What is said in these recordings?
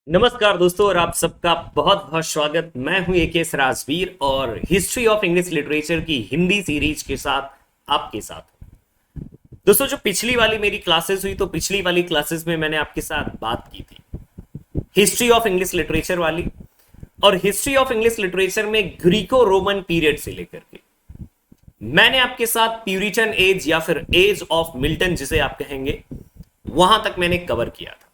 नमस्कार दोस्तों और आप सबका बहुत बहुत स्वागत। मैं हूं एकेएस राजवीर और हिस्ट्री ऑफ इंग्लिश लिटरेचर की हिंदी सीरीज के साथ आपके साथ दोस्तों जो पिछली वाली मेरी क्लासेस हुई तो पिछली वाली क्लासेस में मैंने आपके साथ बात की थी हिस्ट्री ऑफ इंग्लिश लिटरेचर वाली। और हिस्ट्री ऑफ इंग्लिश लिटरेचर में ग्रीको रोमन पीरियड से लेकर के मैंने आपके साथ प्यूरिटन एज या फिर एज ऑफ मिल्टन जिसे आप कहेंगे वहां तक मैंने कवर किया था।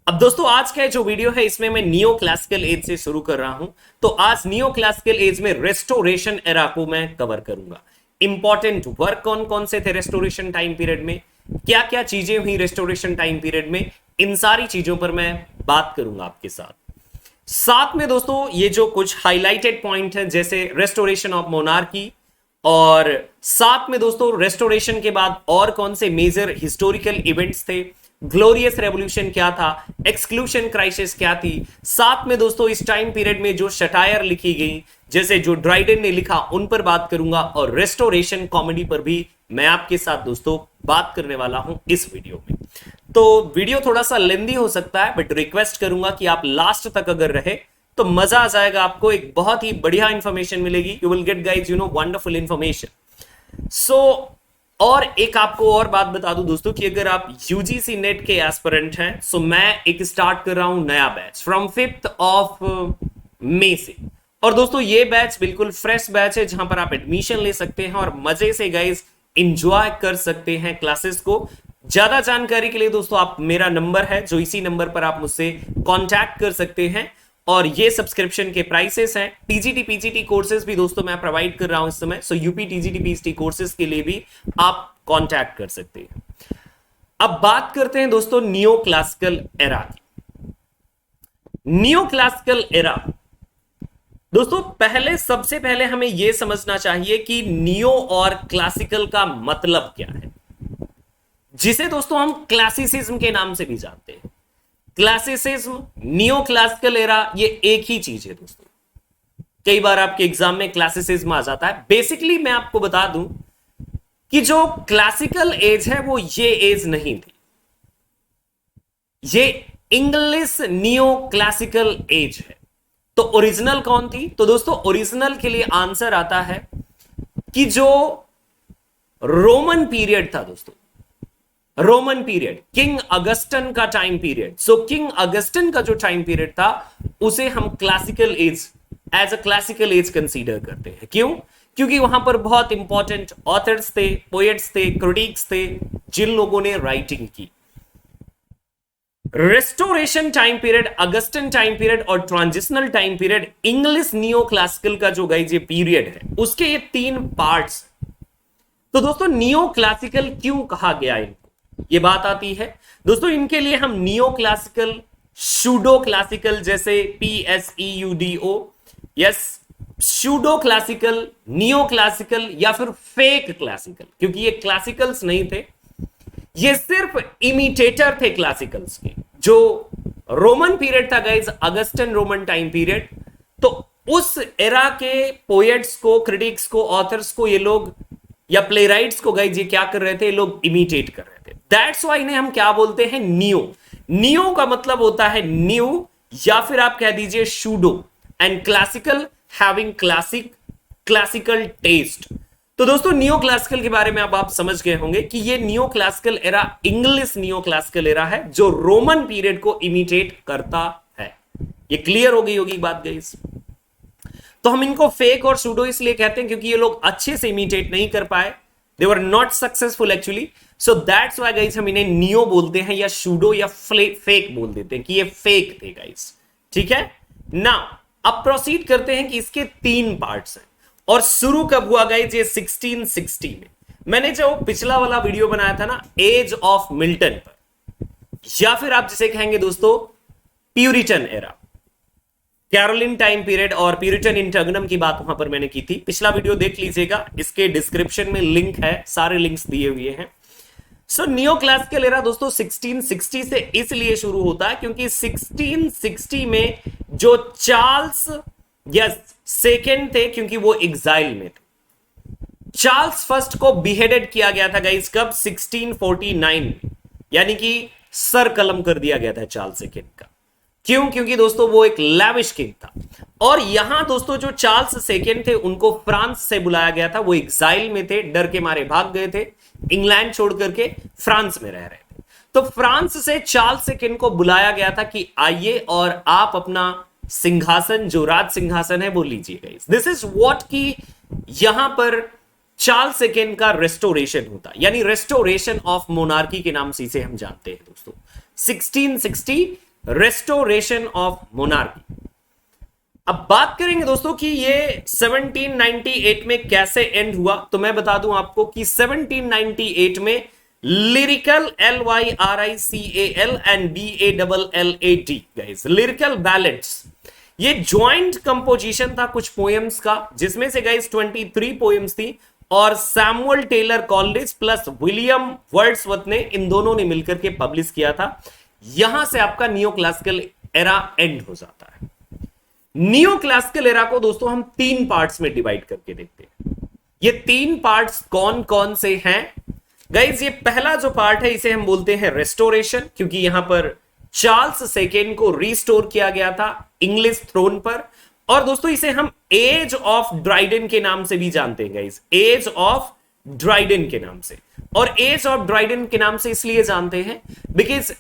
अब दोस्तों आज का जो वीडियो है इसमें मैं नियो क्लासिकल एज से शुरू कर रहा हूं। तो आज नियो क्लासिकल एज में रेस्टोरेशन एरा को मैं कवर करूंगा। इंपॉर्टेंट वर्क कौन कौन से थे रेस्टोरेशन टाइम पीरियड में, क्या क्या चीजें हुई रेस्टोरेशन टाइम पीरियड में, इन सारी चीजों पर मैं बात करूंगा आपके साथ। साथ में दोस्तों ये जो कुछ हाईलाइटेड पॉइंट है जैसे रेस्टोरेशन ऑफ मोनार्की, और साथ में दोस्तों रेस्टोरेशन के बाद और कौन से मेजर हिस्टोरिकल इवेंट्स थे, ग्लोरियस रेवोल्यूशन क्या था, एक्सक्लूशन क्राइसिस क्या थी, साथ में दोस्तों इस टाइम पीरियड में जो शटायर लिखी गई जैसे जो ड्राइडन ने लिखा उन पर बात करूंगा, और रेस्टोरेशन कॉमेडी पर भी मैं आपके साथ दोस्तों बात करने वाला हूं इस वीडियो में। तो वीडियो थोड़ा सा लेंदी हो सकता है बट रिक्वेस्ट करूंगा कि आप लास्ट तक अगर रहे तो मजा आ जाएगा, आपको एक बहुत ही बढ़िया इंफॉर्मेशन मिलेगी। You will get guys wonderful information. और एक आपको और बात बता दूं दोस्तों कि अगर आप यूजीसी नेट के एस्पिरेंट हैं सो मैं एक स्टार्ट कर रहा हूं नया बैच फ्रॉम 5th ऑफ मई से। और दोस्तों ये बैच बिल्कुल फ्रेश बैच है जहां पर आप एडमिशन ले सकते हैं और मजे से गाइज इंजॉय कर सकते हैं क्लासेस को। ज्यादा जानकारी के लिए दोस्तों आप मेरा नंबर है जो इसी नंबर पर आप मुझसे कांटेक्ट कर सकते हैं। और ये सब्सक्रिप्शन के प्राइसेस हैं। टीजीटी पीजीटी कोर्सेज भी दोस्तों मैं प्रोवाइड कर रहा हूं इस समय, सो यूपी टीजीटी पीजीटी कोर्सेज के लिए भी आप कांटेक्ट कर सकते हैं। अब बात करते हैं दोस्तों नियो क्लासिकल एरा की। नियो क्लासिकल एरा दोस्तों सबसे पहले हमें यह समझना चाहिए कि नियो और क्लासिकल का मतलब क्या है, जिसे दोस्तों हम क्लासिसिज्म के नाम से भी जानते हैं। क्लासिसिज्म, नियो क्लासिकल एरा ये एक ही चीज है दोस्तों। कई बार आपके एग्जाम में क्लासिसिज्म आ जाता है। बेसिकली मैं आपको बता दूं कि जो क्लासिकल एज है वो ये एज नहीं थी, ये इंग्लिश नियो क्लासिकल एज है। तो ओरिजिनल कौन थी? तो दोस्तों ओरिजिनल के लिए आंसर आता है कि जो रोमन पीरियड था दोस्तों, रोमन पीरियड, किंग अगस्टन का time period. So king Augustan का जो टाइम पीरियड था उसे हम classical age, age a classical age consider करते हैं। क्यों? क्योंकि वहां पर बहुत इंपॉर्टेंट ऑथर्स थे, पोएट्स थे, क्रिटिक्स थे, जिन लोगों ने राइटिंग की। Restoration time period, Augustan time period और transitional time period, English neo classical का जो गाइज ये पीरियड है उसके ये 3 पार्ट्स। तो दोस्तों नियो क्लासिकल क्यों कहा गया इनको, ये बात आती है दोस्तों। इनके लिए हम नियो क्लासिकल, शूडो क्लासिकल, जैसे PSEUDO, yes, pseudo classical, neo classical या फिर फेक क्लासिकल, क्योंकि ये क्लासिकल्स नहीं थे, ये सिर्फ इमिटेटर थे क्लासिकल्स के। जो रोमन पीरियड था guys, Augustan Roman time period, तो उस एरा के पोएट्स को, क्रिटिक्स को, ऑथर्स को ये लोग या प्ले राइट्स को गाइज ये क्या कर रहे थे, ये लोग इमिटेट कर रहे थे। दैट्स वाई इन्हें हम क्या बोलते हैं, नियो। नियो का मतलब होता है न्यू या फिर आप कह दीजिए pseudo, and classical having classical taste. तो दोस्तों नियो क्लासिकल के बारे में अब आप समझ गए होंगे कि ये neo classical era English neo classical era है जो रोमन पीरियड को इमिटेट करता है। ये क्लियर हो गई होगी बात गाइस। तो हम इनको फेक और सूडो इसलिए कहते हैं क्योंकि ये लोग अच्छे से इमिटेट नहीं कर पाए, they were not successful actually, so that's why guys हम इन्हें नियो बोलते हैं या सूडो या फेक बोल देते हैं कि ये फेक थे गाइस। ठीक है ना। अब प्रोसीड करते हैं कि इसके 3 पार्ट्स हैं और शुरू कब हुआ गाइस, ये 1660 में। मैंने जो पिछला वाला वीडियो बनाया था ना एज ऑफ मिल्टन पर, या फिर आप जिसे कहेंगे दोस्तों Puritan era, Caroline time period और प्यूरिटन इंटर्गनम की बात वहां पर मैंने की थी। पिछला वीडियो देख लीजिएगा, इसके डिस्क्रिप्शन में लिंक है, सारे लिंक्स दिए हुए हैं। सो नियो क्लासिकल एरा दोस्तों 1660 से इसलिए शुरू होता है क्योंकि 1660 में जो चार्ल्स या सेकेंड थे, क्योंकि वो एग्जाइल में थे, चार्ल्स फर्स्ट को बिहेडेड किया गया था गाइस, कब, 1649 में, यानी कि सर कलम कर दिया गया था चार्ल्स सेकेंड का। क्यों? क्योंकि दोस्तों वो एक लैविश किंग था। और यहां दोस्तों जो चार्ल्स सेकेंड थे उनको फ्रांस से बुलाया गया था। वो एग्जाइल में थे, डर के मारे भाग गए थे, इंग्लैंड छोड़ करके फ्रांस में रह रहे थे। तो फ्रांस से चार्ल्स सेकेंड को बुलाया गया था कि आइए और आप अपना सिंहासन, जो राज सिंहासन है, वो लीजिएगा। दिस इज व्हाट की यहां पर चार्ल्स सेकेंड का रेस्टोरेशन होता, यानी रेस्टोरेशन ऑफ मोनार्की के नाम से इसे हम जानते हैं दोस्तों। 1660 रेस्टोरेशन ऑफ मोनार्की। अब बात करेंगे दोस्तों कि ये 1798 में कैसे एंड हुआ। तो मैं बता दूं आपको कि 1798 में lyrical LYRICAL and BALLAD guys, lyrical ballads, ये ज्वाइंट कंपोजिशन था कुछ पोएम्स का, जिसमें से गाइस 23 पोएम्स थी और Samuel Taylor Coleridge plus William Wordsworth ने, इन दोनों ने मिलकर के पब्लिश किया था। यहां से आपका नियो क्लासिकल एरा एंड हो जाता है। नियो क्लासिकल एरा को दोस्तों हम 3 पार्ट्स में डिवाइड करके देखते हैं। ये 3 पार्ट्स कौन कौन से हैं गाइज? ये पहला जो पार्ट है इसे हम बोलते हैं रेस्टोरेशन, क्योंकि यहां पर चार्ल्स सेकेंड को रिस्टोर किया गया था इंग्लिश थ्रोन पर। और दोस्तों इसे हम एज ऑफ ड्राइडन के नाम से भी जानते हैं गाइज, एज ऑफ ड्राइडन के नाम से। और एज ऑफ ड्राइडन के नाम से इसलिए जानते हैं because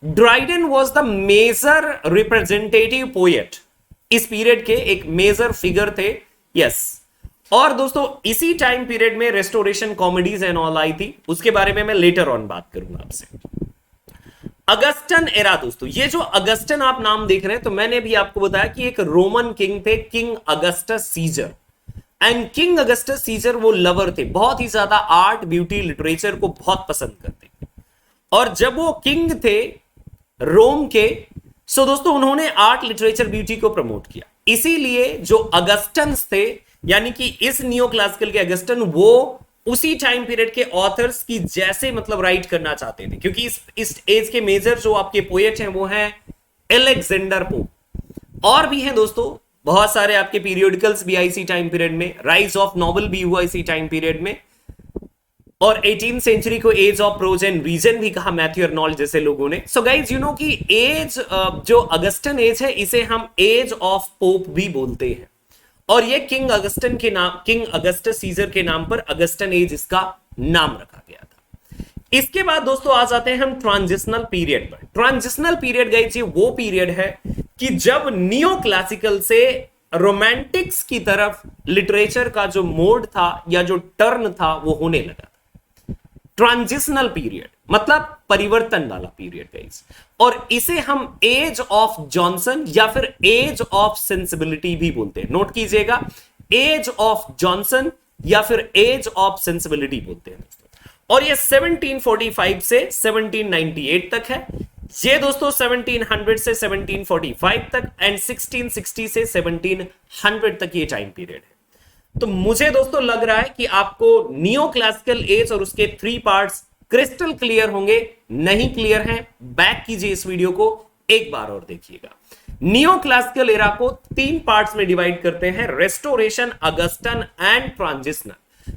Dryden was the major representative poet, इस पीरियड के एक मेजर फिगर थे। यस, और दोस्तों इसी टाइम पीरियड में रेस्टोरेशन कॉमेडीज एंड ऑल आई थी, उसके बारे में मैं लेटर ऑन बात करूंगा आपसे। अगस्टन एरा दोस्तों, ये जो अगस्टन आप नाम देख रहे हैं, तो मैंने भी आपको बताया कि एक रोमन किंग थे, king Augustus Caesar. And king Augustus Caesar वो लवर थे, बहुत ही ज्यादा आर्ट, ब्यूटी, लिटरेचर को बहुत पसंद करते थे। और जब वो किंग थे रोम के, सो दोस्तों उन्होंने आर्ट, लिटरेचर, ब्यूटी को प्रमोट किया। इसीलिए जो अगस्टन्स थे, यानी कि इस नियो क्लासिकल के अगस्टन, वो उसी टाइम पीरियड के ऑथर्स की जैसे मतलब राइट करना चाहते थे, क्योंकि इस एज के मेजर जो आपके पोएट हैं वो हैं एलेक्जेंडर पोप। और भी हैं दोस्तों बहुत सारे, आपके पीरियोडिकल्स भी आई इसी टाइम पीरियड में, राइज ऑफ नॉवल भी हुआ इसी टाइम पीरियड में। और 18th सेंचुरी को age of prose and reason भी कहा मैथ्यू अर्नोल्ड जैसे लोगों ने। सो गाइज यू नो कि एज जो अगस्टन एज है, इसे हम एज ऑफ पोप भी बोलते हैं। और ये किंग अगस्टन के नाम, किंग अगस्टस सीजर के नाम पर अगस्टन एज इसका नाम रखा गया था। इसके बाद दोस्तों आ जाते हैं हम ट्रांजिशनल पीरियड पर। ट्रांजिशनल पीरियड गाइज ये वो पीरियड है कि जब नियो क्लासिकल से रोमांटिक्स की तरफ लिटरेचर का जो मोड था या जो टर्न था वो होने लगा। ट्रांजिशनल पीरियड मतलब परिवर्तन वाला पीरियड गाइस, और इसे हम एज ऑफ जॉनसन या फिर एज ऑफ सेंसिबिलिटी भी बोलते हैं। नोट कीजिएगा, एज ऑफ जॉनसन या फिर एज ऑफ सेंसिबिलिटी बोलते हैं दोस्तों। और ये 1745 से 1798 तक है। ये दोस्तों 1700 से 1745 तक एंड 1660 से 1700 तक ये टाइम पीरियड है। तो मुझे दोस्तों लग रहा है कि आपको नियो क्लासिकल एज और उसके 3 पार्ट्स क्रिस्टल क्लियर होंगे। नहीं क्लियर हैं, बैक कीजिए इस वीडियो को, एक बार और देखिएगा। नियो क्लासिकल एरा को 3 पार्ट्स में डिवाइड करते हैं, रेस्टोरेशन, अगस्टन एंड ट्रांजिशनल।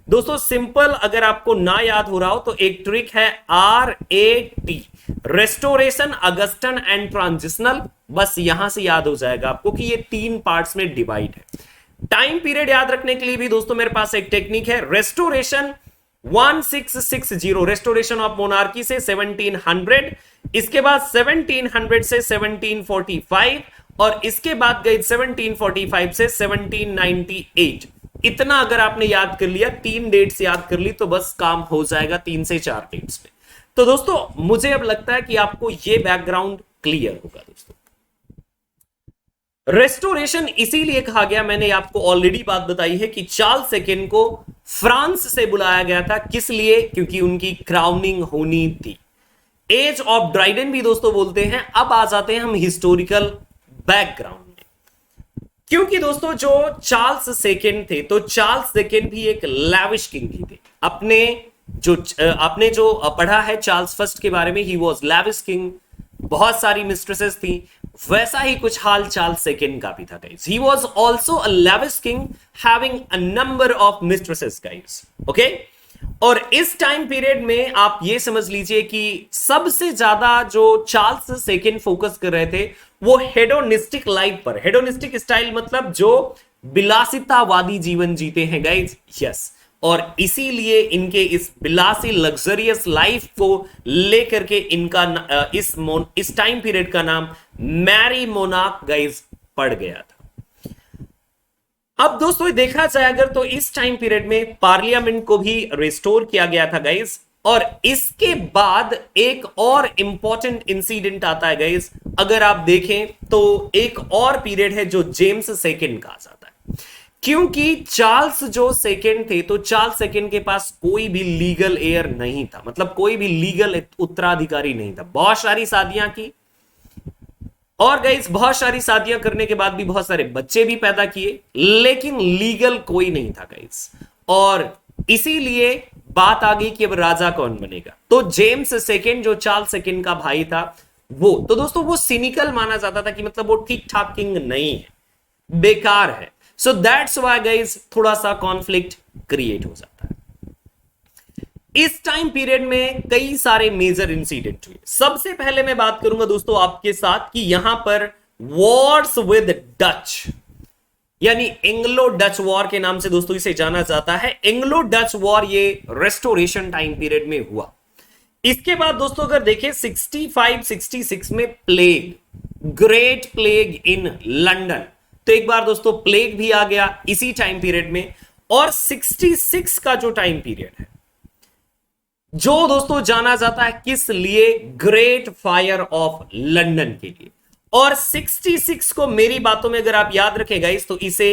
दोस्तों सिंपल, अगर आपको ना याद हो रहा हो तो एक ट्रिक है RAT, restoration, Augustan and transitional. बस यहां से याद हो जाएगा आपको कि ये 3 पार्ट्स में डिवाइड है। टाइम पीरियड याद रखने के लिए भी दोस्तों मेरे पास एक टेक्निक है, रेस्टोरेशन 1660, रेस्टोरेशन ऑफ मोनार्की से 1700, इसके बाद 1700 से 1745 और इसके बाद गई 1745 से 1798। इतना अगर आपने याद कर लिया, 3 डेट्स याद कर ली तो बस काम हो जाएगा 3 से 4 डेट्स में। तो दोस्तों मुझे अब लगता है कि आपको यह बैकग्राउंड क्लियर होगा दोस्तों। रेस्टोरेशन इसीलिए कहा गया, मैंने आपको ऑलरेडी बात बताई है कि चार्ल्स सेकेंड को फ्रांस से बुलाया गया था। किस लिए? क्योंकि उनकी क्राउनिंग होनी थी। एज ऑफ ड्राइडन भी दोस्तों बोलते हैं। अब आ जाते हैं हम हिस्टोरिकल बैकग्राउंड में, क्योंकि दोस्तों जो चार्ल्स सेकेंड थे, तो चार्ल्स सेकेंड भी एक लैविश किंग ही थे। आपने जो पढ़ा है चार्ल्स फर्स्ट के बारे में, ही वॉज लैविश किंग, बहुत सारी मिस्ट्रेसेस थी। वैसा ही कुछ हाल चार्ल्स सेकेंड का भी था guys. He was also a lavish king having a number of mistresses guys. Okay? और इस टाइम पीरियड में आप ये समझ लीजिए कि सबसे ज्यादा जो चार्ल्स सेकंड फोकस कर रहे थे वो हेडोनिस्टिक लाइफ पर। हेडोनिस्टिक स्टाइल मतलब जो विलासितावादी जीवन जीते हैं गाइज, यस। और इसीलिए इनके इस विलासी लग्जरियस लाइफ को लेकर के इनका इस टाइम पीरियड का नाम मैरी मोनार्क गाइज पड़ गया था। अब दोस्तों देखा जाए अगर तो इस टाइम पीरियड में पार्लियामेंट को भी रिस्टोर किया गया था गाइज। और इसके बाद एक और इंपॉर्टेंट इंसिडेंट आता है गाइज, अगर आप देखें तो एक और पीरियड है जो जेम्स सेकंड कहा जाता है। क्योंकि चार्ल्स जो सेकंड थे तो चार्ल्स सेकंड के पास कोई भी लीगल एयर नहीं था, मतलब कोई भी लीगल उत्तराधिकारी नहीं था। बहुत सारी शादियां की और गाइस बहुत सारी शादियां करने के बाद भी बहुत सारे बच्चे भी पैदा किए, लेकिन लीगल कोई नहीं था गाइस। और इसीलिए बात आ गई कि अब राजा कौन बनेगा। तो जेम्स सेकंड जो चार्ल्स सेकंड का भाई था वो, तो दोस्तों वो सिनिकल माना जाता था कि मतलब वो ठीक ठाक किंग नहीं है, बेकार है। सो दैट्स व्हाई गाइस थोड़ा सा कॉन्फ्लिक्ट क्रिएट हो जाता है। इस टाइम पीरियड में कई सारे मेजर इंसिडेंट हुए। सबसे पहले मैं बात करूंगा दोस्तों आपके साथ कि यहां पर वॉर्स विद डच, यानी एंग्लो डच वॉर के नाम से दोस्तों इसे जाना जाता है। एंग्लो डच वॉर ये रेस्टोरेशन टाइम पीरियड में हुआ। इसके बाद दोस्तों अगर देखें 65-66 में plague, great plague in London, तो एक बार दोस्तों प्लेग भी आ गया इसी टाइम पीरियड में। और 66 का जो टाइम पीरियड है जो दोस्तों जाना जाता है किस लिए, ग्रेट फायर ऑफ लंदन के लिए। और 66 को मेरी बातों में अगर आप याद रखें गाइस तो इसे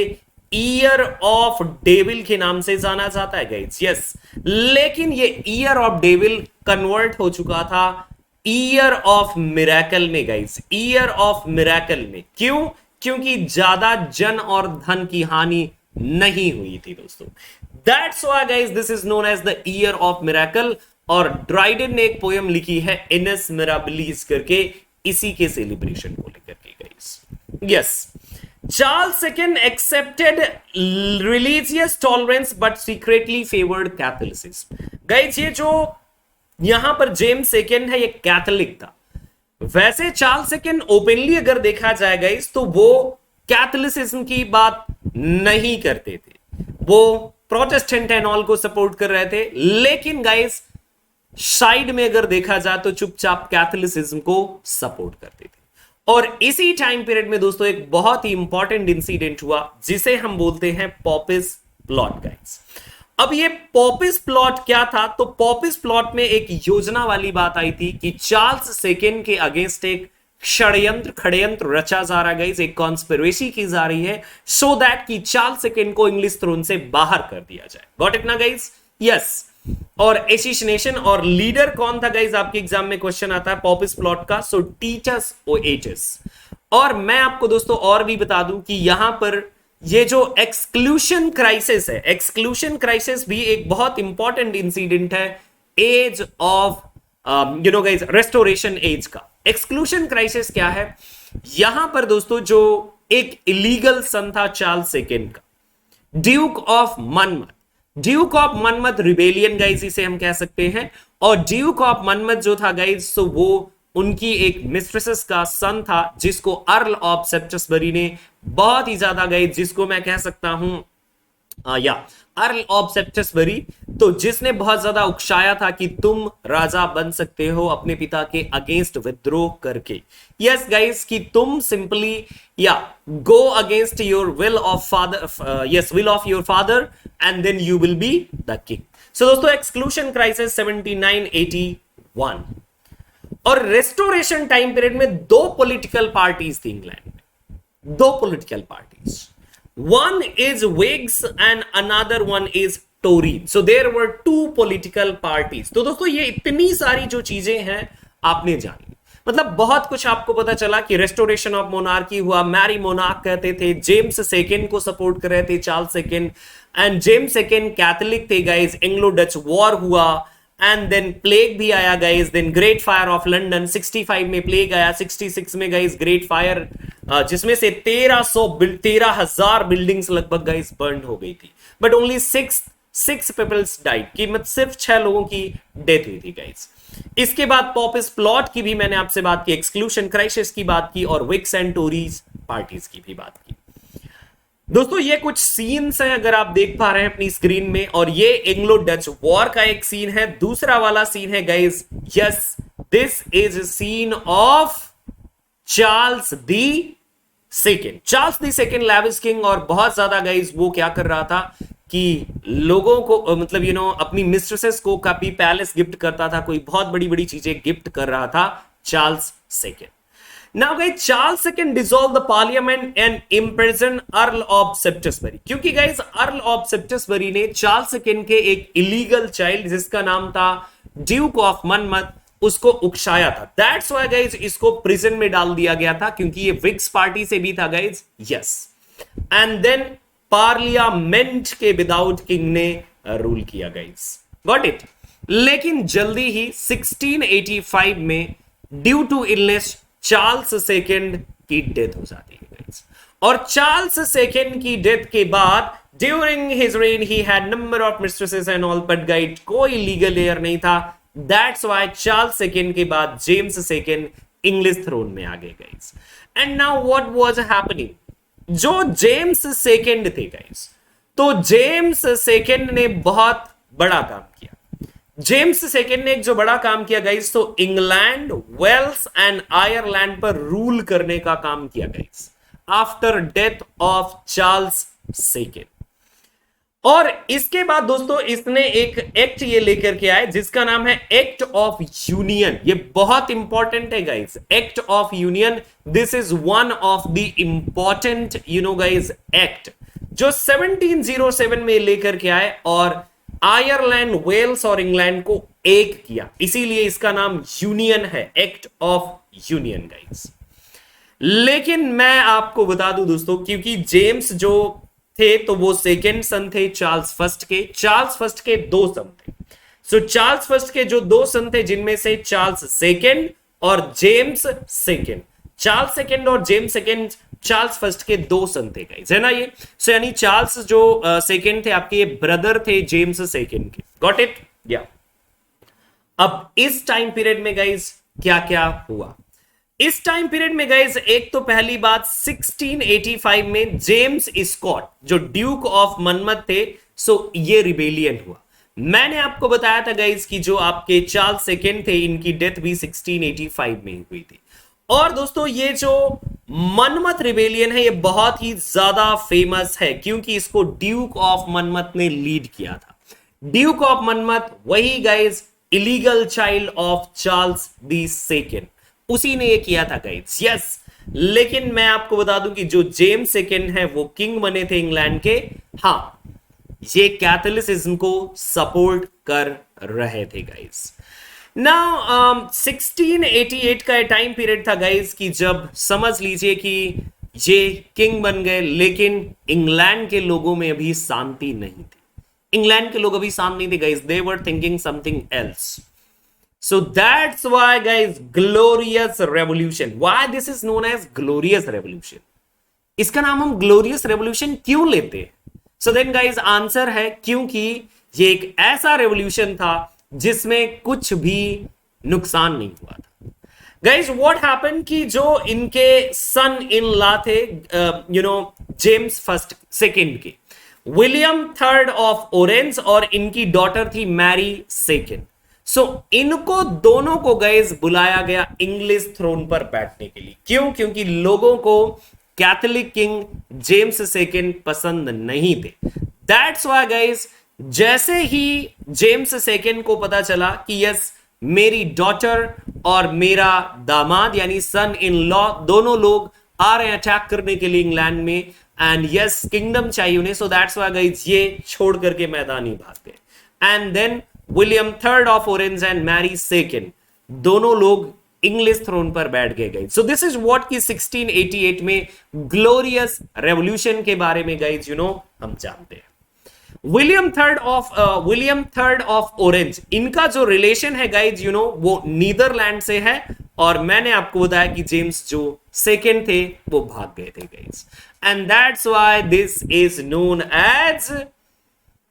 ईयर ऑफ डेविल के नाम से जाना जाता है गाइस, यस। लेकिन ये ईयर ऑफ डेविल कन्वर्ट हो चुका था ईयर ऑफ मिरेकल में गाइस, ईयर ऑफ मिरेकल में। क्यों? क्योंकि ज्यादा जन और धन की हानि नहीं हुई थी दोस्तों। That's why guys this is known as the year of miracle. और ड्राइडन ने एक पोयम लिखी है इनस मिराबिलिस करके इसी के सेलिब्रेशन को लेकर के guys, yes. Charles second accepted religious tolerance but secretly favoured Catholicism. Guys ये जो यहां पर जेम्स सेकंड है ये कैथोलिक था। वैसे चार्ल्स सेकंड ओपनली अगर देखा जाए गाइस तो वो कैथोलिसिज्म की बात नहीं करते थे, वो प्रोटेस्टेंट एंड ऑल को सपोर्ट कर रहे थे। लेकिन गाइस साइड में अगर देखा जाए तो चुपचाप कैथोलिसिज्म को सपोर्ट करते थे। और इसी टाइम पीरियड में दोस्तों एक बहुत ही इंपॉर्टेंट इंसिडेंट हुआ जिसे हम बोलते हैं पॉपिस प्लॉट गाइस। अब ये पॉपिस प्लॉट क्या था? तो पॉपिस प्लॉट में एक योजना वाली बात आई थी कि चार्ल्स सेकंड के अगेंस्ट एक षड्यंत्र रचा जा रहा है, एक कॉन्स्पिरेसी की जा रही है सो दैट कि चार्ल्स सेकंड को इंग्लिश थ्रोन से बाहर कर दिया जाए। गॉट इट ना गाइस? यस। और एसिसिनेशन और लीडर कौन था गाइस? आपके एग्जाम में क्वेश्चन आता है पॉपिस प्लॉट का, सो टीटस ओएटस। और मैं आपको दोस्तों और भी बता दूं कि यहां पर ये जो एक्सक्लूशन क्राइसिस है, एक्सक्लूशन क्राइसिस भी एक बहुत इंपॉर्टेंट इंसिडेंट है age of guys restoration age का। एक्सक्लूशन क्राइसिस क्या है? यहां पर दोस्तों जो एक इलीगल सन था चार्ल्स सेकंड का, Duke of Manmath, Duke of Manmath rebellion guys इसे हम कह सकते हैं। और ड्यूक ऑफ मनमथ जो था गाइस तो वो उनकी एक मिस्ट्रेसेस का सन था जिसको अर्ल ऑफ सेप्टेसबरी ने बहुत ही ज्यादा गाइस, जिसको मैं कह सकता हूं अर्ल ऑफ सेप्टेसबरी, तो जिसने बहुत ज्यादा उकसाया था कि तुम राजा बन सकते हो अपने पिता के अगेंस्ट विद्रोह करके। यस गाइस कि तुम simply go against your will of father, will of your father and then you will be the king. So दोस्तों एक्सक्लूशन क्राइसिस 7981। और रेस्टोरेशन टाइम पीरियड में दो पॉलिटिकल पार्टीज थी इंग्लैंड में, दो political parties, one is Whigs and another one is Tory. So there were two political parties. तो दोस्तों ये इतनी सारी जो चीजें हैं आपने जानी, मतलब बहुत कुछ आपको पता चला कि रेस्टोरेशन ऑफ मोनार्की हुआ, मैरी मोनार्क कहते थे, जेम्स सेकंड को सपोर्ट कर रहे थे Charles second, and James second Catholic थे गाइस, एंग्लो डच वॉर हुआ, एंड देन प्लेग भी आया guys, then great fire of London, 65 में प्लेग आया, 66 में गाइस ग्रेट फायर, जिसमें से 13,000 बिल्डिंग्स लगभग गाइस बर्न हो गई थी, बट ओनली 6 6 पीपल्स डाइड, की मतलब सिर्फ 6 लोगों की डेथ हुई थी गाइस। इसके बाद पॉपिस प्लॉट की भी मैंने आपसे बात की, एक्सक्लूशन क्राइसिस की बात की, और विक्स एंड टोरीज पार्टीज की भी बात की। दोस्तों ये कुछ सीन्स हैं अगर आप देख पा रहे हैं अपनी स्क्रीन में, और ये एंग्लो डच वॉर का एक सीन है। दूसरा वाला सीन है guys, yes this is a scene of Charles the second. Charles the second lavish king, और बहुत ज्यादा गाइस वो क्या कर रहा था कि लोगों को मतलब अपनी मिस्ट्रेसेस को काफी पैलेस गिफ्ट करता था, कोई बहुत बड़ी बड़ी चीजें गिफ्ट कर रहा था Charles second. Now guys, Charles II dissolved the parliament and imprisoned Earl of Shaftesbury, क्योंकि guys Earl of Shaftesbury ने चार्ल्स सेकेंड के एक इलीगल चाइल्ड जिसका नाम था ड्यूक ऑफ मनमथ उसको उकसाया था। That's why guys इसको प्रिजन में डाल दिया गया था, क्योंकि ये विक्स पार्टी से भी था guys. Yes, and then parliament के विदाउट किंग ने रूल किया गाइज, गॉट इट। लेकिन जल्दी ही 1685 में due to illness Charles second की डेथ हो जाती है गाइस। और चार्ल्स सेकेंड की डेथ के बाद during his reign he had number of mistresses and all, but guys कोई लीगल एयर नहीं था। दैट्स व्हाई चार्ल्स सेकेंड के बाद जेम्स सेकेंड इंग्लिश थ्रोन में आ गए guys. And now what was happening, जो जेम्स सेकेंड थे गाइस, तो जेम्स सेकेंड ने बहुत बड़ा काम किया। जेम्स सेकेंड ने एक जो बड़ा काम किया गाइस, तो इंग्लैंड, वेल्स एंड आयरलैंड पर रूल करने का काम किया guys after death of Charles second. और इसके बाद दोस्तों इसने एक एक्ट ये लेकर के आए जिसका नाम है एक्ट ऑफ यूनियन। ये बहुत इंपॉर्टेंट है guys, act of union. This is one of the important guys act जो 1707 में लेकर के आए और आयरलैंड, वेल्स और इंग्लैंड को एक किया, इसीलिए इसका नाम यूनियन है, एक्ट ऑफ यूनियन गाइस। लेकिन मैं आपको बता दूं दोस्तों, क्योंकि जेम्स जो थे तो वो सेकेंड सन थे चार्ल्स फर्स्ट के। चार्ल्स फर्स्ट के 2 सन थे। सो चार्ल्स फर्स्ट के जो 2 सन थे, जिनमें से चार्ल्स सेकेंड और जेम्स सेकेंड, चार्ल्स सेकेंड और जेम्स सेकेंड चार्ल्स फर्स्ट के 2 सन थे गाइस, है ना ये। सो यानी चार्ल्स जो सेकेंड थे आपके, ये ब्रदर थे जेम्स सेकेंड के, गॉट इट या। अब इस टाइम पीरियड में गाइस क्या क्या हुआ, इस टाइम पीरियड में गाइस एक तो पहली बात 1685 में जेम्स स्कॉट जो ड्यूक ऑफ मनमथ थे, सो ये रिबेलियन हुआ। मैंने आपको बताया था गाइस कि जो आपके चार्ल्स सेकेंड थे इनकी डेथ भी 1685 में हुई थी। और दोस्तों ये जो मनमथ रिबेलियन है ये बहुत ही ज्यादा फेमस है, क्योंकि इसको ड्यूक ऑफ मनमथ ने लीड किया था। ड्यूक ऑफ मनमथ वही guys illegal child of Charles the second, उसी ने ये किया था गाइस। यस, लेकिन मैं आपको बता दूं कि जो जेम्स सेकेंड है वो किंग बने थे इंग्लैंड के। हाँ, ये कैथोलिसिज्म को सपोर्ट कर रहे थे गाइस। नाउ 1688 का टाइम पीरियड था गाइस कि जब समझ लीजिए कि ये किंग बन गए, लेकिन इंग्लैंड के लोगों में अभी शांति नहीं थी। इंग्लैंड के लोग अभी शांत नहीं थे guys, they were thinking something else. So that's why guys glorious revolution, why this is known as glorious revolution. इसका नाम हम ग्लोरियस रेवोल्यूशन क्यों लेते हैं? सो देन गाइस आंसर है क्योंकि ये एक ऐसा रेवोल्यूशन था जिसमें कुछ भी नुकसान नहीं हुआ था। गाइस व्हाट हैपेंड कि जो इनके सन इन लॉ थे जेम्स फर्स्ट सेकेंड के, विलियम थर्ड ऑफ ऑरेंज, और इनकी डॉटर थी मैरी सेकेंड। सो इनको दोनों को गाइस बुलाया गया इंग्लिश थ्रोन पर बैठने के लिए। क्यों? क्योंकि लोगों को कैथोलिक किंग जेम्स सेकेंड पसंद नहीं थे। दैट्स व्हाई गाइस जैसे ही जेम्स सेकेंड को पता चला कि यस मेरी डॉटर और मेरा दामाद यानी सन इन लॉ दोनों लोग आ रहे हैं अटैक करने के लिए इंग्लैंड में, एंड यस किंगडम चाहिए उन्हें, सो दैट्स व्हाई गाइस ये छोड़ करके मैदान ही भाग गए। And then William third of Orange and Mary second दोनों लोग इंग्लिश थ्रोन पर बैठ गए guys. So this is what की 1688 में ग्लोरियस रेवोल्यूशन के बारे में गाइस हम जानते हैं। विलियम थर्ड ऑफ ऑरेंज, इनका जो रिलेशन है गाइज वो नीदरलैंड से है, और मैंने आपको बताया कि जेम्स जो सेकेंड थे वो भाग गए थे guys, and that's why this is known as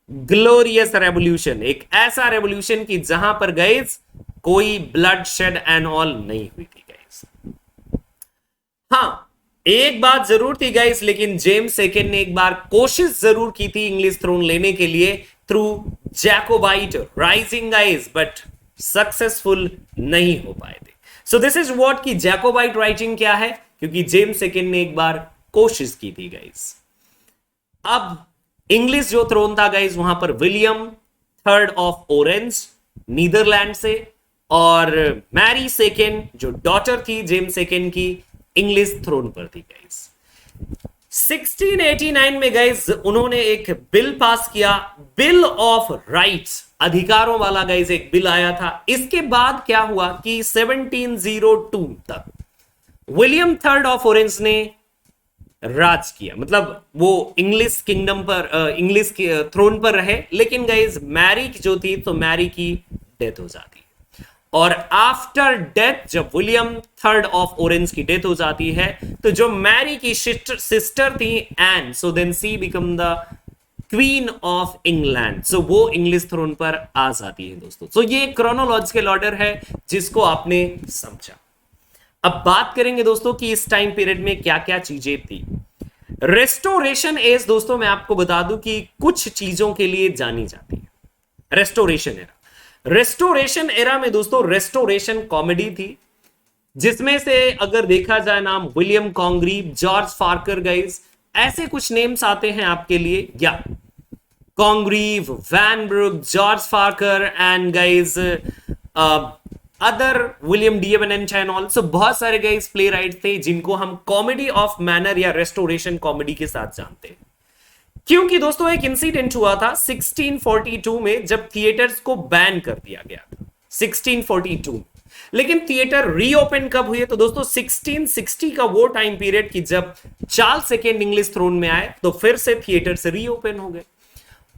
glorious revolution, एक ऐसा रेवोल्यूशन की जहां पर गाइस कोई ब्लड शेड एंड ऑल नहीं हुई थी गाइस। हाँ, एक बात जरूर थी गाइस, लेकिन जेम्स सेकेंड ने एक बार कोशिश जरूर की थी इंग्लिश थ्रोन लेने के लिए through Jacobite rising guys, but successful नहीं हो पाए थे। सो दिस इज व्हाट की जैकोबाइट राइजिंग क्या है, क्योंकि जेम्स सेकेंड ने एक बार कोशिश की थी गाइस। अब इंग्लिश जो थ्रोन था गाइस, वहां पर William third of Orange Netherland से, और मैरी सेकेंड जो डॉटर थी जेम्स सेकेंड की, इंग्लिश थ्रोन पर थी गाइस। 1689 में गाइस उन्होंने एक बिल पास किया, बिल ऑफ राइट्स, अधिकारों वाला गाइस एक बिल आया था। इसके बाद क्या हुआ कि 1702 तक विलियम थर्ड ऑफ ऑरेंज ने राज किया, मतलब वो इंग्लिश किंगडम पर, इंग्लिश थ्रोन पर रहे, लेकिन गाइस मैरी जो थी तो मैरी की डेथ हो जाती है। और आफ्टर डेथ, जब विलियम थर्ड ऑफ ऑरेंज की डेथ हो जाती है, तो जो मैरी की सिस्टर थी Anne, so then she become the queen of England, so वो इंग्लिश थ्रोन पर आ जाती है दोस्तों। सो ये क्रोनोलॉजिकल ऑर्डर है जिसको आपने समझा। अब बात करेंगे दोस्तों कि इस टाइम पीरियड में क्या क्या चीजें थी। रेस्टोरेशन एज दोस्तों मैं आपको बता दूं कि कुछ चीजों के लिए जानी जाती है। रेस्टोरेशन एरा, रेस्टोरेशन एरा में दोस्तों रेस्टोरेशन कॉमेडी थी, जिसमें से अगर देखा जाए नाम William Congreve, George Farquhar guys, ऐसे कुछ नेम्स आते हैं आपके लिए, या Congreve, Vanbrugh, George Farquhar and guys other William Davenant and also बहुत सारे गाइस प्ले राइट थे जिनको हम कॉमेडी ऑफ मैनर या रेस्टोरेशन कॉमेडी के साथ जानते हैं। क्योंकि दोस्तों एक इंसिडेंट हुआ था 1642 में, जब थिएटर्स को बैन कर दिया गया था 1642 में। लेकिन थिएटर रीओपन कब हुए, तो दोस्तों 1660 का वो टाइम पीरियड की जब चार्ल्स सेकेंड इंग्लिश थ्रोन में आए तो फिर से थिएटर से रीओपन हो गए।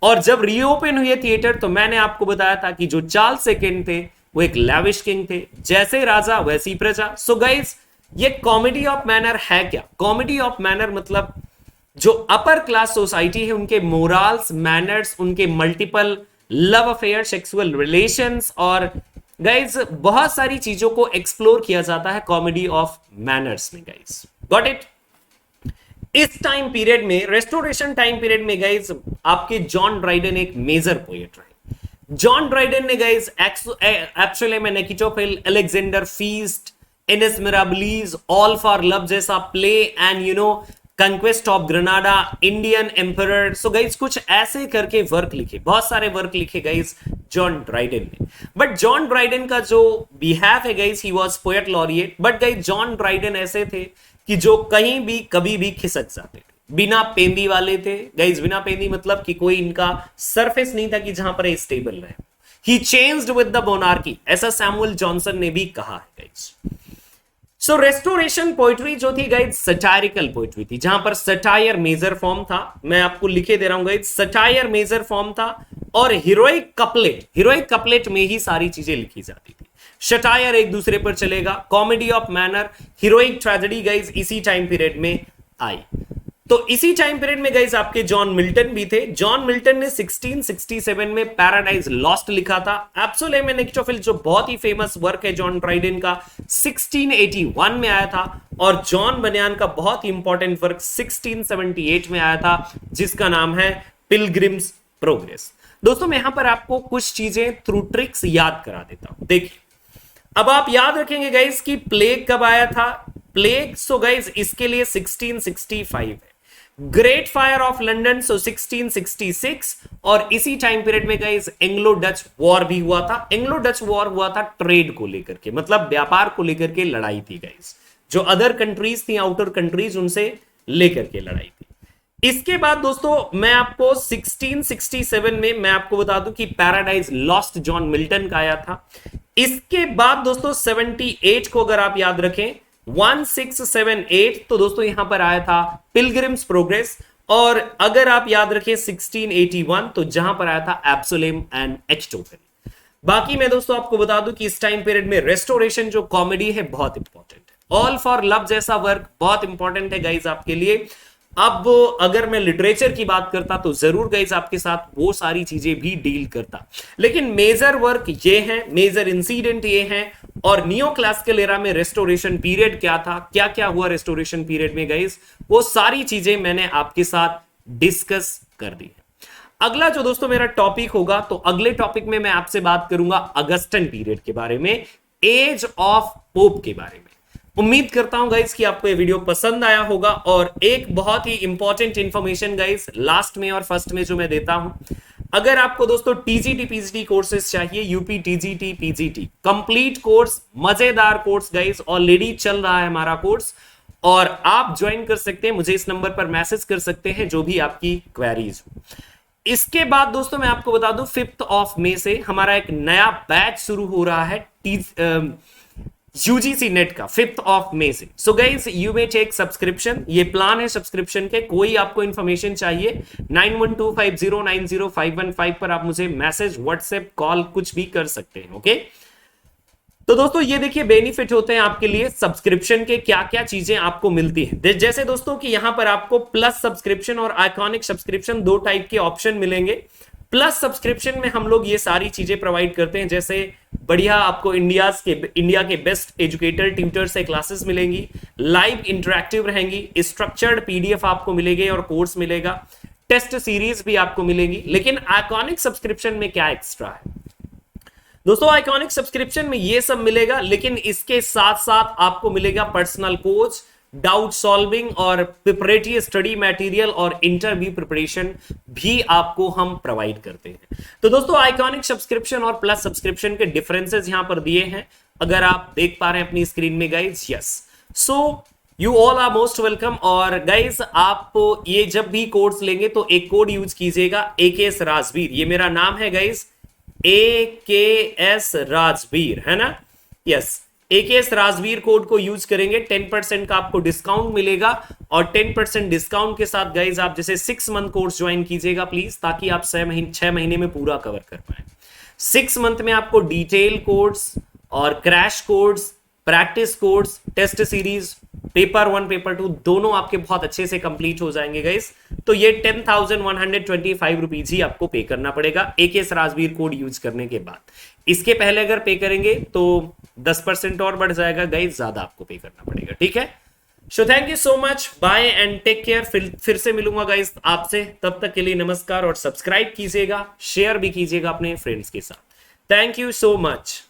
और जब रीओपन हुए थिएटर, तो मैंने आपको बताया था कि जो चार्ल्स सेकेंड थे वो एक लैविश किंग थे, जैसे राजा वैसी प्रजा। सो गाइस ये कॉमेडी ऑफ मैनर है क्या? कॉमेडी ऑफ मैनर मतलब जो अपर क्लास सोसाइटी है उनके मोरल्स, मैनर्स, उनके multiple love affair, sexual relations, और गाइस बहुत सारी चीजों को एक्सप्लोर किया जाता है कॉमेडी ऑफ मैनर्स में गाइस। Got it? इस टाइम पीरियड में, रेस्टोरेशन टाइम पीरियड में गाइस, आपके जॉन ड्राइडन एक मेजर पोएट रहे। जॉन ड्राइडन ने गाइस एब्सोल्यूट में Achitophel, Alexander's Feast, Annus Mirabilis, all for love जैसा play, and you know conquest of Granada, Indian emperor, so guys कुछ ऐसे करके वर्क लिखे, बहुत सारे वर्क लिखे गाइस जॉन ड्राइडन ने। बट जॉन ड्राइडन का जो बिहेव है guys, he was poet laureate, but guys John Dryden ऐसे थे कि जो कहीं भी कभी भी खिसक जाते थे, बिना पेंदी वाले थे गाइस। बिना पेंदी मतलब कि कोई इनका सरफेस नहीं था कि जहां पर स्टेबल रहे। ही चेंज्ड विद द मोनार्की, ऐसा सैमुअल जॉनसन ने भी कहा है गाइस। सो रेस्टोरेशन पोइट्री जो थी गाइस सटायरिकल पोइट्री थी, जहां पर सटायर मेजर फॉर्म था। मैं आपको लिखे दे रहा हूं गाइस, सटायर मेजर फॉर्म था, और हीरोइक कपलेट में ही सारी चीजें लिखी जाती थी। सटायर एक दूसरे पर चलेगा, comedy of manner, heroic tragedy guys इसी टाइम पीरियड में आई। तो इसी टाइम पीरियड में गाइस आपके जॉन मिल्टन भी थे। जॉन मिल्टन ने 1667 में पैराडाइज लॉस्ट लिखा था। एब्सोल्यूट में निकिटोफिल जो बहुत ही फेमस वर्क है जॉन ड्राइडन का, 1681 में आया था। और जॉन बनियान का बहुत ही इंपॉर्टेंट वर्क 1678 में आया था, जिसका नाम है पिलग्रिम्स प्रोग्रेस। दोस्तों मैं यहां पर आपको कुछ चीजें थ्रू ट्रिक्स याद करा देता हूं। देखिए, अब आप याद रखेंगे गाइस कि प्लेग कब आया था। प्लेग सो गाइस इसके लिए 1665 है। ग्रेट फायर ऑफ लंदन सो 1666, और इसी टाइम पीरियड में गाइस एंग्लो डच वॉर भी हुआ था। एंग्लो डच वॉर हुआ था ट्रेड को लेकर के, मतलब व्यापार को लेकर के लड़ाई थी गाइस। जो अदर कंट्रीज थी, आउटर कंट्रीज, उनसे लेकर के लड़ाई थी। इसके बाद दोस्तों मैं आपको 1667 में मैं आपको बता दूं कि पैराडाइज लॉस्ट जॉन मिल्टन का आया था। इसके बाद दोस्तों 78 को अगर आप याद रखें, 1678, तो दोस्तों यहां पर आया था पिलग्रिम्स प्रोग्रेस। और अगर आप याद रखें 1681, तो जहां पर आया था एब्सोलेम एंड एचटोफिल। बाकी मैं दोस्तों आपको बता दूं कि इस टाइम पीरियड में रेस्टोरेशन जो कॉमेडी है बहुत इंपॉर्टेंट है। ऑल फॉर लव जैसा वर्क बहुत इंपॉर्टेंट है गाइज आपके लिए। अब अगर मैं लिटरेचर की बात करता तो जरूर गाइस आपके साथ वो सारी चीजें भी डील करता, लेकिन मेजर वर्क ये है, मेजर इंसिडेंट ये है, और नियो क्लासिकल एरा में रेस्टोरेशन पीरियड क्या था, क्या क्या हुआ रेस्टोरेशन पीरियड में गाइस, वो सारी चीजें मैंने आपके साथ डिस्कस कर दी है। अगला जो दोस्तों मेरा टॉपिक होगा, तो अगले टॉपिक में मैं आपसे बात करूंगा अगस्टन पीरियड के बारे में, एज ऑफ पोप के बारे में। उम्मीद करता हूं गाइस कि आपको ये वीडियो पसंद आया होगा। और एक बहुत ही इंपॉर्टेंट इंफॉर्मेशन गाइस लास्ट में और फर्स्ट में जो मैं देता हूं, अगर आपको दोस्तों टीजीटी पीजीटी कोर्सेज चाहिए, UP TGT PGT complete course, मजेदार कोर्स गाइस, ऑलरेडी चल रहा है हमारा कोर्स, और आप ज्वाइन कर सकते हैं, मुझे इस नंबर पर मैसेज कर सकते हैं जो भी आपकी क्वेरीज हो। इसके बाद दोस्तों मैं आपको बता दूं 5 ऑफ मई से हमारा एक नया बैच शुरू हो रहा है यूजीसी नेट का, 5 ऑफ मई से। So guys you may take subscription, ये प्लान है सब्सक्रिप्शन के। कोई आपको इंफॉर्मेशन चाहिए 9125090515 पर आप मुझे मैसेज, व्हाट्सएप, कॉल कुछ भी कर सकते हैं। ओके तो दोस्तों ये देखिए बेनिफिट होते हैं आपके लिए सब्सक्रिप्शन के, क्या क्या चीजें आपको मिलती हैं। जैसे दोस्तों कि यहां पर आपको प्लस सब्सक्रिप्शन और आइकॉनिक सब्सक्रिप्शन दो टाइप के ऑप्शन मिलेंगे। प्लस सब्सक्रिप्शन में हम लोग ये सारी चीजें प्रोवाइड करते हैं, जैसे बढ़िया आपको इंडिया के बेस्ट एजुकेटर ट्यूटर से क्लासेस मिलेंगी, लाइव इंटरेक्टिव रहेंगी, स्ट्रक्चर्ड पीडीएफ आपको मिलेंगे और कोर्स मिलेगा, टेस्ट सीरीज भी आपको मिलेंगी। लेकिन आइकॉनिक सब्सक्रिप्शन में क्या एक्स्ट्रा है दोस्तों, आइकॉनिक सब्सक्रिप्शन में ये सब मिलेगा, लेकिन इसके साथ साथ आपको मिलेगा पर्सनल कोच, डाउट सॉल्विंग और प्रिपरेटरी स्टडी मटेरियल और इंटरव्यू प्रिपरेशन भी आपको हम प्रोवाइड करते हैं। तो दोस्तों आइकॉनिक सब्सक्रिप्शन और प्लस सब्सक्रिप्शन के डिफरेंसेस यहां पर दिए हैं, अगर आप देख पा रहे हैं अपनी स्क्रीन में guys. Yes, so you all are most welcome. और गाइज आप ये जब भी कोर्स लेंगे तो एक कोड यूज कीजिएगा, AKS राजवीर, ये मेरा नाम है गाइज, AKS राजवीर, है ना। यस, AKS राजवीर कोड को यूज करेंगे, 10% का आपको डिस्काउंट मिलेगा। और 10% डिस्काउंट के साथ गाइज आप जैसे 6 मंथ कोर्स ज्वाइन कीजिएगा प्लीज, ताकि आप 6 महीने में पूरा कवर कर पाए। 6 मंथ में आपको डिटेल कोर्स और crash course, practice course, test series, paper 1 paper 2 दोनों आपके बहुत अच्छे से कंप्लीट हो जाएंगे गाइस। तो ये 10,125 रुपीज ही आपको पे करना पड़ेगा AKS राजवीर कोड यूज करने के बाद। इसके पहले अगर पे करेंगे तो 10% और बढ़ जाएगा गाइस, ज्यादा आपको पे करना पड़ेगा, ठीक है। So thank you so much, bye and take care. फिर से मिलूंगा गाइस आपसे, तब तक के लिए नमस्कार। और सब्सक्राइब कीजिएगा, शेयर भी कीजिएगा अपने फ्रेंड्स के साथ। Thank you so much.